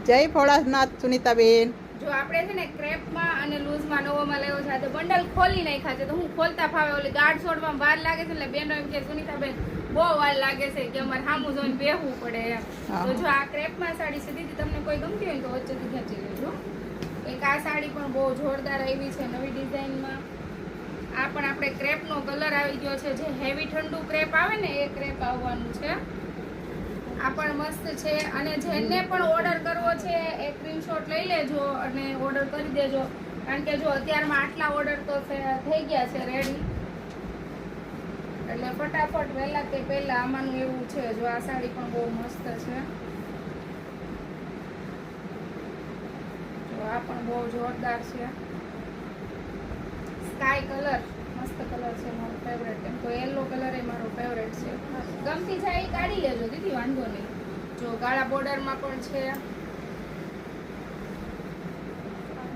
જય ભોળાનાથ સુનીતાબેન. જો આપણે છે ને ક્રેપમાં અને લૂઝમાં નવોમાં લેવો છે તો બંડલ ખોલી નાખ્યા છે તો હું ખોલતા ફાવે ઓલી ગાઢ છોડવામાં વાર લાગે છે એટલે બેનો એમ કે સુનીતાબેન બહુ વાર લાગે છે કે અમારે સામું જોઈને બેહવું પડે એમ. તો જો આ ક્રેપમાં સાડી છે દીદી તમને કોઈ ગમતી હોય તો વચ્ચેથી ખેંચી લેજો. એક આ સાડી પણ બહુ જોરદાર આવી છે નવી ડિઝાઇનમાં. આ પણ આપણે ક્રેપનો કલર આવી ગયો છે જે હેવી ઠંડુ ક્રેપ આવે ને એ ક્રેપ આવવાનું છે. આ પણ મસ્ત છે અને જેને પણ ઓર્ડર કરવો છે એ સ્ક્રીનશોટ લઈ લેજો અને ઓર્ડર કરી દેજો કારણ કે જો અત્યારમાં આટલા ઓર્ડર તો થઈ ગયા છે રેડી એટલે ફટાફટ વહેલા તે પહેલા આમાંનું એવું છે. જો આ સાડી પણ બહુ મસ્ત છે. જો આ પણ બહુ જોરદાર છે. સ્કાય કલર મસ્ત કલર છે મારો ફેવરેટ. એમ તો યલો કલર એ મારો ફેવરેટ છે. ગમતી જાય એ કાઢી લેજો દીદી વાંધો નહીં. જો ગાળા બોર્ડરમાં પણ છે.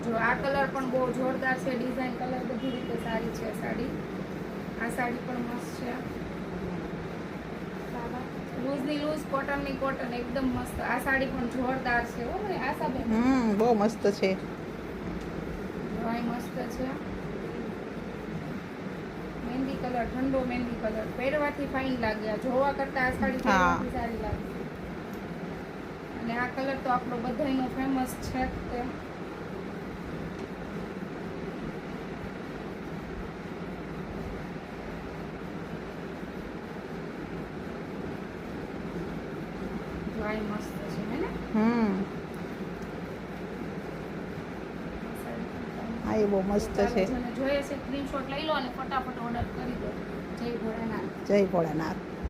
જો આ કલર પણ બહુ જોરદાર છે. ડિઝાઇન કલર બધી રીતે સારી છે સાડી. આ સાડી પણ મસ્ત છે. લૂઝની લૂઝ કોટનની કોટન એકદમ મસ્ત. આ સાડી પણ જોરદાર છે હો મને આશાબેન. બહુ મસ્ત છે. ભાઈ મસ્ત છે. મહેંદી કલર ઠંડો મહેંદી કલર પહેરવાથી ફાઇન લાગ્યા જોવા કરતા આ સાડી પહેરવાથી સારી લાગે. અને આ કલર તો આપણો બધાયનો ફેમસ છે તે. ભાઈ મસ્ત છે હે ને. હા એ બહુ મસ્ત છે. જોઈએ છે સ્ક્રીનશોટ લઈ લો અને ફટાફટ ઓર્ડર કરી દો. જય ભોળાનાથ. જય ભોળાનાથ.